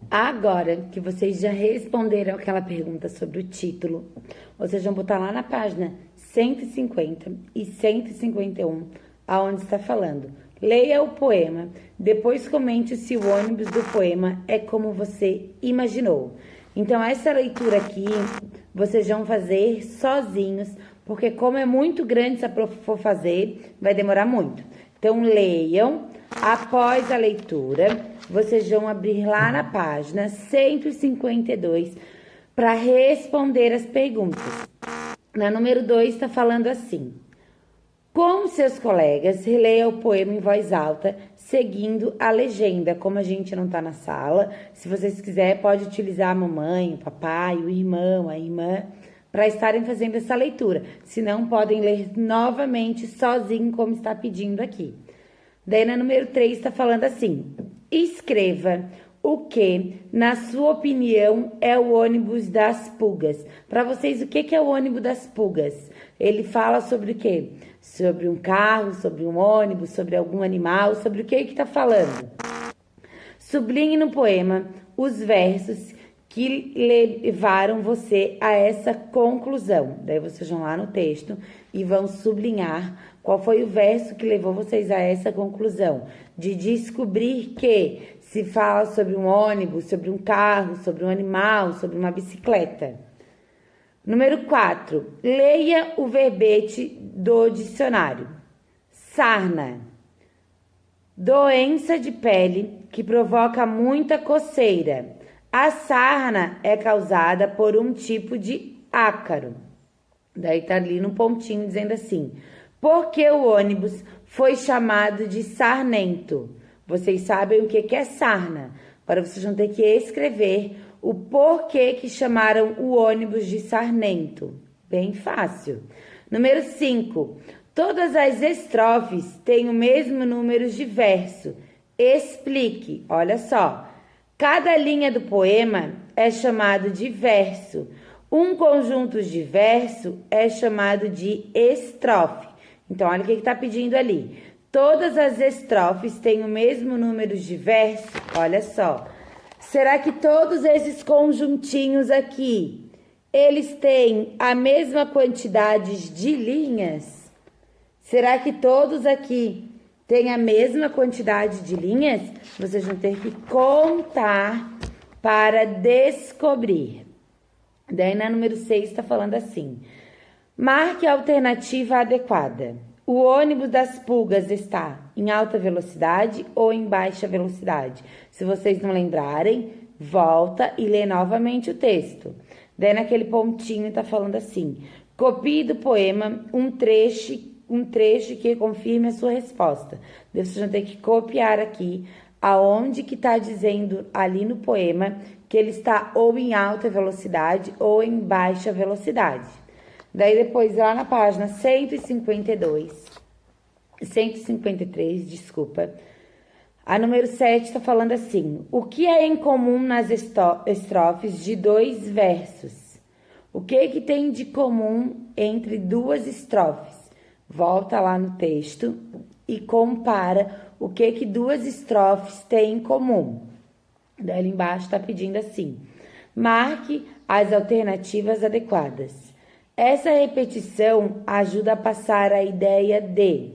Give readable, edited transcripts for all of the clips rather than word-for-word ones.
Agora que vocês já responderam aquela pergunta sobre o título, vocês vão botar lá na página 150 e 151, aonde está falando. Leia o poema, depois comente se o ônibus do poema é como você imaginou. Então, essa leitura aqui, vocês vão fazer sozinhos, porque como é muito grande, se a prof for fazer, vai demorar muito. Então, leiam. Após a leitura, vocês vão abrir lá na página 152 para responder as perguntas. Na número 2 está falando assim: com seus colegas, releia o poema em voz alta, seguindo a legenda. Como a gente não está na sala, se vocês quiserem, pode utilizar a mamãe, o papai, o irmão, a irmã, para estarem fazendo essa leitura. Se não, podem ler novamente sozinho, como está pedindo aqui. Daí, na número 3, está falando assim: escreva o que, na sua opinião, é o ônibus das pulgas. Para vocês, o que é o ônibus das pulgas? Ele fala sobre o quê? Sobre um carro, sobre um ônibus, sobre algum animal, sobre o que está falando? Sublinhe no poema os versos que levaram você a essa conclusão. Daí vocês vão lá no texto e vão sublinhar qual foi o verso que levou vocês a essa conclusão. De descobrir que se fala sobre um ônibus, sobre um carro, sobre um animal, sobre uma bicicleta. Número 4. Leia o verbete do dicionário. Sarna. Doença de pele que provoca muita coceira. A sarna é causada por um tipo de ácaro. Daí tá ali no pontinho dizendo assim: por que o ônibus foi chamado de sarnento? Vocês sabem o que é sarna. Agora vocês vão ter que escrever o porquê que chamaram o ônibus de sarnento. Bem fácil. Número 5. Todas as estrofes têm o mesmo número de verso. Explique. Olha só. Cada linha do poema é chamado de verso. Um conjunto de verso é chamado de estrofe. Então, olha o que está pedindo ali. Todas as estrofes têm o mesmo número de verso. Olha só. Será que todos esses conjuntinhos aqui, eles têm a mesma quantidade de linhas? Será que todos aqui têm a mesma quantidade de linhas? Vocês vão ter que contar para descobrir. Daí, na número 6, está falando assim: marque a alternativa adequada. O ônibus das pulgas está em alta velocidade ou em baixa velocidade? Se vocês não lembrarem, volta e lê novamente o texto. Daí, naquele pontinho, está falando assim: copie do poema um trecho que confirme a sua resposta. Vocês vão ter que copiar aqui aonde que está dizendo ali no poema que ele está ou em alta velocidade ou em baixa velocidade. Daí depois, lá na página 153, desculpa, a número 7 está falando assim: o que é em comum nas estrofes de 2 versos? O que tem de comum entre 2 estrofes? Volta lá no texto e compara o que 2 estrofes têm em comum. Daí ali embaixo está pedindo assim: marque as alternativas adequadas. Essa repetição ajuda a passar a ideia de: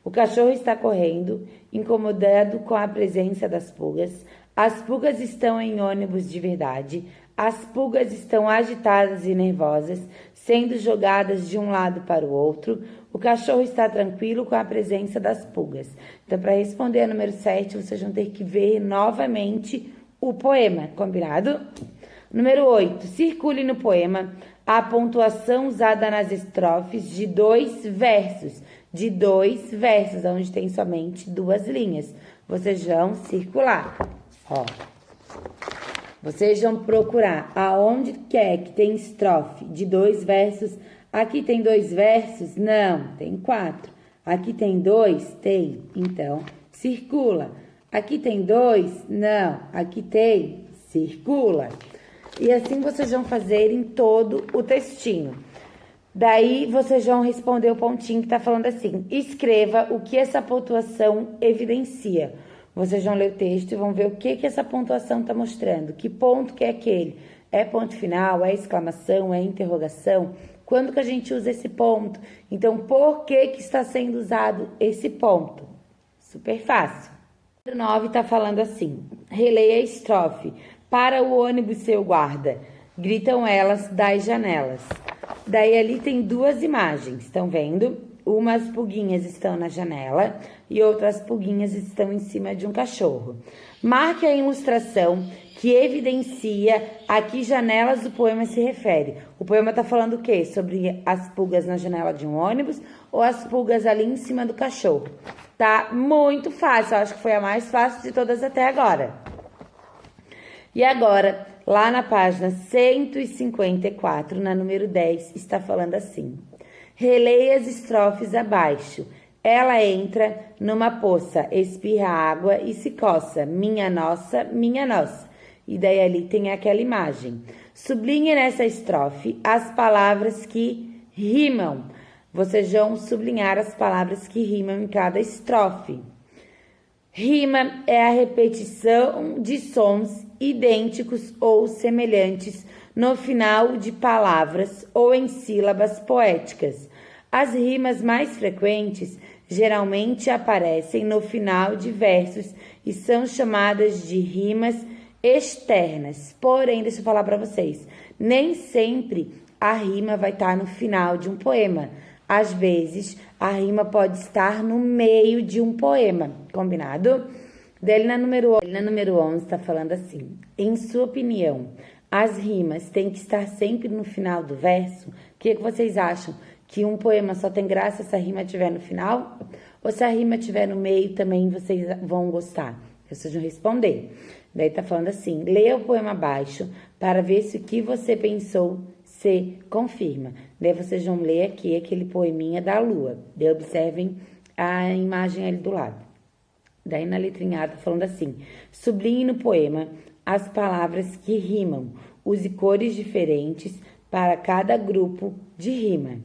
o cachorro está correndo, incomodado com a presença das pulgas. As pulgas estão em ônibus de verdade. As pulgas estão agitadas e nervosas, sendo jogadas de um lado para o outro. O cachorro está tranquilo com a presença das pulgas. Então, para responder a número 7, vocês vão ter que ver novamente o poema, combinado? Número 8. Circule no poema a pontuação usada nas estrofes de 2 versos. De 2 versos, onde tem somente 2 linhas. Vocês vão circular. Ó. Vocês vão procurar aonde quer que tem estrofe de 2 versos. Aqui tem 2 versos? Não, tem 4. Aqui tem 2? Tem. Então, circula. Aqui tem 2? Não. Aqui tem? Circula. E assim vocês vão fazer em todo o textinho. Daí, vocês vão responder o pontinho que tá falando assim: escreva o que essa pontuação evidencia. Vocês vão ler o texto e vão ver o que essa pontuação está mostrando. Que ponto que é aquele? É ponto final? É exclamação? É interrogação? Quando que a gente usa esse ponto? Então, por que está sendo usado esse ponto? Super fácil. O 9 está falando assim. Releia a estrofe. Para o ônibus, seu guarda. Gritam elas das janelas. Daí ali tem duas imagens, estão vendo? Umas pulguinhas estão na janela e outras pulguinhas estão em cima de um cachorro. Marque a ilustração que evidencia a que janelas o poema se refere. O poema está falando o quê? Sobre as pulgas na janela de um ônibus ou as pulgas ali em cima do cachorro? Tá muito fácil, eu acho que foi a mais fácil de todas até agora. E agora, lá na página 154, na número 10, está falando assim. Releia as estrofes abaixo. Ela entra numa poça, espirra água e se coça. Minha nossa, minha nossa. E daí ali tem aquela imagem. Sublinhe nessa estrofe as palavras que rimam. Vocês vão sublinhar as palavras que rimam em cada estrofe. Rima é a repetição de sons idênticos ou semelhantes no final de palavras ou em sílabas poéticas. As rimas mais frequentes geralmente aparecem no final de versos e são chamadas de rimas externas. Porém, deixa eu falar para vocês, nem sempre a rima vai estar no final de um poema. Às vezes, a rima pode estar no meio de um poema, combinado? Daí na número 11 está falando assim, em sua opinião, as rimas têm que estar sempre no final do verso? O que vocês acham? Que um poema só tem graça se a rima estiver no final? Ou se a rima estiver no meio também vocês vão gostar? Vocês vão responder. Daí tá falando assim, leia o poema abaixo para ver se o que você pensou se confirma. Daí vocês vão ler aqui aquele poeminha da lua. Daí observem a imagem ali do lado. Daí na letrinha A tá falando assim, sublinhe no poema as palavras que rimam. Use cores diferentes para cada grupo de rima.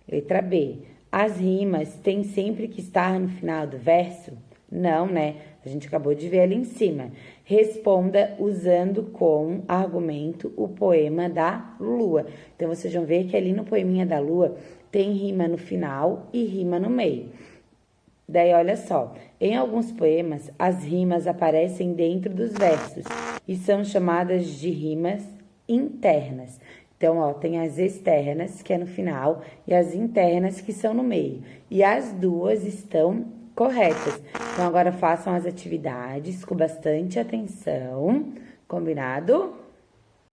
Letra B. As rimas têm sempre que estar no final do verso? Não, né? A gente acabou de ver ali em cima. Responda usando como argumento o poema da lua. Então, vocês vão ver que ali no poeminha da lua tem rima no final e rima no meio. Daí, olha só. Em alguns poemas, as rimas aparecem dentro dos versos e são chamadas de rimas internas. Então, ó, tem as externas, que é no final, e as internas, que são no meio. E as duas estão corretas. Então, agora façam as atividades com bastante atenção. Combinado?